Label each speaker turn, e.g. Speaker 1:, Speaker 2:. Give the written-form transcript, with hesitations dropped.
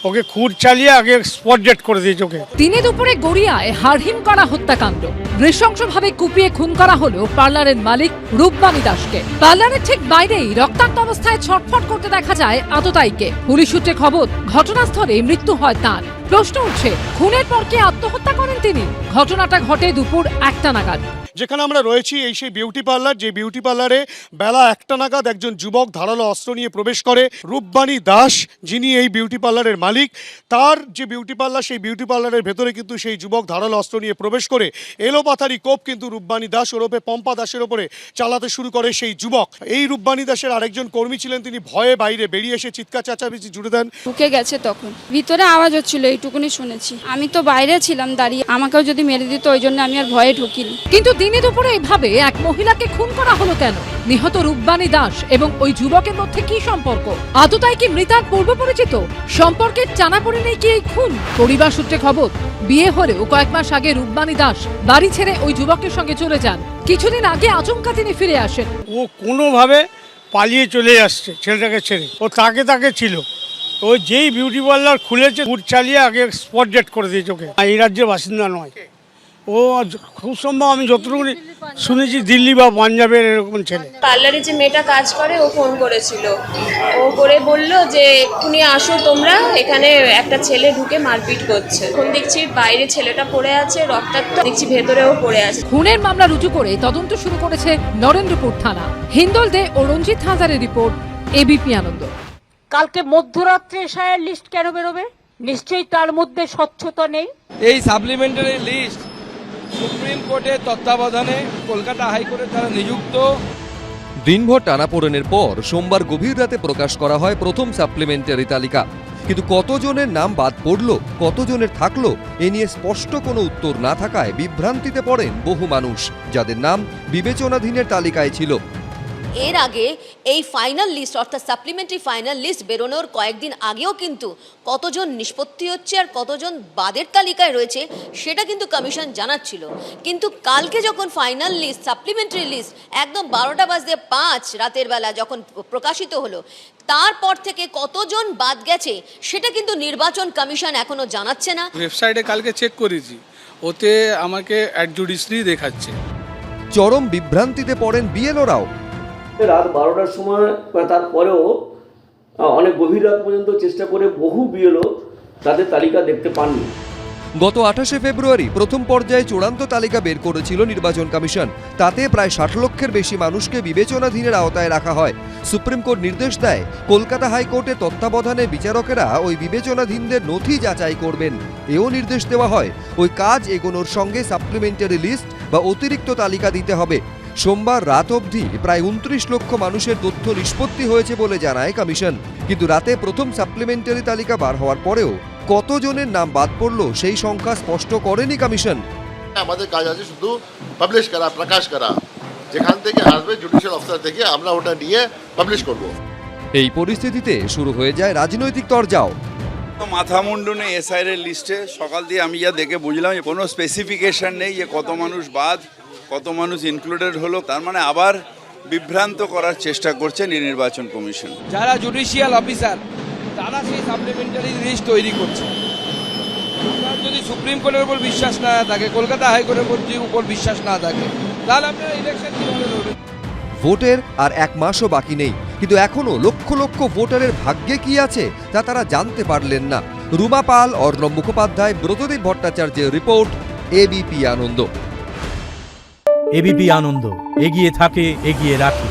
Speaker 1: ওকে খুর চালিয়ে আগে স্পট ডেড করে দিয়েছে ওকে।
Speaker 2: দিনে দুপুরে গড়িয়ায় হাড়হিম করা হত্যাকাণ্ড, নৃশংসভাবে কুপিয়ে খুন করা হলো পার্লারের মালিক রূপবাণী দাসকে। পার্লারের ঠিক বাইরেই রক্তাক্ত অবস্থায় ছটফট করতে দেখা যায় আততায়ীকে। পুলিশ সূত্রে খবর, ঘটনাস্থলে মৃত্যু হয় তাঁর। প্রশ্ন উঠছে, খুনের পর কি আত্মহত্যা করেন তিনি? ঘটনাটা ঘটে দুপুর 1টা নাগাদ।
Speaker 1: যেখানে আমরা রয়েছি এই সেই বিউটি পার্লার, যে বিউটি পার্লারে বেলা 1টা নাগাদ একজন যুবক ধারালো অস্ত্র নিয়ে প্রবেশ করে। রূপবাণী দাস, যিনি এই বিউটি পার্লারের মালিক, তার যে বিউটি পার্লার, সেই বিউটি পার্লারের ভেতরে কিন্তু সেই যুবক ধারালো অস্ত্র নিয়ে প্রবেশ করে এলোপাথারি কোপ কিন্তু রূপবাণী দাস ওরফে পম্পা দাসের ওপরে চালাতে শুরু করে সেই যুবক। এই রূপবাণী দাসের আরেকজন কর্মী ছিলেন, তিনি ভয়ে বাইরে বেরিয়ে এসে চিৎকার চেঁচামেচি জুড়ে দেন।
Speaker 3: ঢুকে গেছে, তখন ভিতরে আওয়াজ হচ্ছিল, এইটুকুনি শুনেছি। আমি তো বাইরে ছিলাম দাঁড়িয়ে, আমাকেও যদি মেরে দিত ওই জন্য আমি আর ভয়ে ঢুকিনি।
Speaker 2: কিন্তু দিনে দুপুরে এভাবে এক মহিলাকে খুন করা হলো কেন? নিহত রূপবাণী দাস এবং ওই যুবকের মধ্যে কি সম্পর্ক? আততায়ী কি মৃতার পূর্ব পরিচিত? সম্পর্কের টানাপোড়ে নেই কি এই খুন? পরিবার সূত্রে খবর, বিয়ে হলেও কয়েক মাস আগে রূপবাণী দাস বাড়ি ছেড়ে ওই যুবকের সঙ্গে চলে যান। কিছুদিন আগে আচমকা তিনি ফিরে আসেন।
Speaker 1: ও কোনোভাবে পালিয়ে চলে আসছে ছেলেটাকে ছেড়ে। ও তাকে ছিল, ও যেই বিউটি পার্লার খুলেছে খুর চালিয়ে আগে স্পট ডেড করে দিয়েছে ওকে। এই রাজ্যের বাসিন্দা নয় ও, খুব সম্ভব আমি যতটুকু শুনেছি দিল্লি বা পাঞ্জাবের এরকম ছেলে।
Speaker 4: পার্লারে যে মেয়েটা কাজ করে ও ফোন করেছিল, ও করে বলল যে এক্ষুনি আসো তোমরা, এখানে একটা ছেলে ঢুকে মারপিট করছে। এখন দেখছি বাইরে ছেলেটা পড়ে আছে রক্তাক্ত, দেখছি ভেতরেও পড়ে আছে।
Speaker 2: খুনের মামলা রুজু করে তদন্ত শুরু করেছে নরেন্দ্রপুর থানা। হিন্দল দে ও রঞ্জিত হাজারের রিপোর্ট, এবিপি আনন্দ।
Speaker 5: কালকে মধ্যরাত্রে এসআইয়ের লিস্ট কেন বেরোবে? নিশ্চয়ই তার মধ্যে স্বচ্ছতা নেই।
Speaker 6: এই সাপ্লিমেন্টারি লিস্ট সুপ্রিম কোর্টের তত্ত্বাবধানে কলকাতা হাইকোর্টে তারা নিযুক্ত।
Speaker 7: দিনভর টানাপোড়েনের পর সোমবার গভীর রাতে প্রকাশ করা হয় প্রথম সাপ্লিমেন্টারি তালিকা। কিন্তু কতজনের নাম বাদ পড়লো, কতজনের থাকলো, এ নিয়ে স্পষ্ট কোনো উত্তর না থাকায় বিভ্রান্তিতে পড়েন বহু মানুষ, যাদের নাম বিবেচনাধীনের তালিকায় ছিল।
Speaker 8: এর আগে এই ফাইনাল লিস্ট অর্থাৎ সাপ্লিমেন্টারি ফাইনাল লিস্ট বেরোনোর কয়েকদিন আগেও কিন্তু কতজন নিষ্পত্তি হচ্ছে আর কতজন বাদের তালিকায় রয়েছে সেটা কিন্তু কমিশন জানাচ্ছিল। কিন্তু কালকে যখন ফাইনাল লিস্ট সাপ্লিমেন্টারি লিস্ট একদম 12:05 রাতের বেলা যখন প্রকাশিত হলো, তারপর থেকে কতজন বাদ গেছে সেটা কিন্তু নির্বাচন কমিশন এখনো জানাচ্ছে না।
Speaker 9: ওয়েবসাইটে কালকে চেক করেছি, ওতে আমাকে অ্যাডজুডিশরি দেখাচ্ছে।
Speaker 7: চরম বিভ্রান্তিতে পড়েন বিএলওরাও।
Speaker 10: রাত 12টার সময় বা তারপরেও অনেক গভীর রাত পর্যন্ত চেষ্টা করে বহু বিএলও তাদের তালিকা দেখতে পাননি।
Speaker 7: গত 28শে ফেব্রুয়ারি প্রথম পর্যায়ে চূড়ান্ত তালিকা বের করেছিল নির্বাচন কমিশন। তাতে প্রায় 60 লক্ষের বেশি মানুষকে বিবেচনাধীনের আওতায় রাখা হয়। সুপ্রিম কোর্ট নির্দেশ দেয়, কলকাতা হাইকোর্টের তত্ত্বাবধানে বিচারকেরা ওই বিবেচনাধীনদের নথি যাচাই করবেন। এও নির্দেশ দেওয়া হয়, ওই কাজ এগোনোর সঙ্গে সাপ্লিমেন্টারি লিস্ট বা অতিরিক্ত তালিকা দিতে হবে। সোমবার রাত অবধি প্রায় 29 লক্ষ মানুষের তথ্য নিষ্পত্তি হয়েছে বলে জানায় কমিশন। কিন্তু রাতে প্রথম সাপ্লিমেন্টারি তালিকা বার হওয়ার পরেও কতজনের নাম বাদ পড়লো সেই সংখ্যা স্পষ্ট করেনি কমিশন।
Speaker 11: আমাদের কাজ আছে শুধু পাবলিশ করা, প্রকাশ করা, যেখান থেকে আসবে জুডিশিয়াল অফিসার থেকে আমরা ওটা নিয়ে পাবলিশ করব।
Speaker 7: এই পরিস্থিতিতে শুরু হয়ে যায় রাজনৈতিক তরজাও।
Speaker 6: মাথা মুন্ডু নেই এসআইয়ের লিস্টে। সকাল দিয়ে আমি যা দেখে বুঝলাম কোনো স্পেসিফিকেশন নেই যে কত মানুষ বাদ, কত মানুষ ইনক্লুডেড হলো। তার মানে আবার বিভ্রান্ত করার চেষ্টা করছে নির্বাচন কমিশন। যারা জুডিশিয়াল অফিসার তারা সেই সাপ্লিমেন্টারি লিস্ট তৈরি করছে। যদি সুপ্রিম কোর্টের উপর বিশ্বাস না থাকে, কলকাতা হাইকোর্টের উপর বিশ্বাস না থাকে, তাহলে আপনারা ইলেকশন কিভাবে লড়বেন?
Speaker 7: ভোটের আর 1 মাসও বাকি নেই, কিন্তু এখনো লক্ষ লক্ষ ভোটারের ভাগ্যে কি আছে তা তারা জানতে পারলেন না। রুমা পাল, অর্ণব মুখোপাধ্যায়, ব্রতদীপ ভট্টাচার্যের রিপোর্ট, এবিপি আনন্দ।
Speaker 12: এবিপি আনন্দ, এগিয়ে থাকে, এগিয়ে রাখে।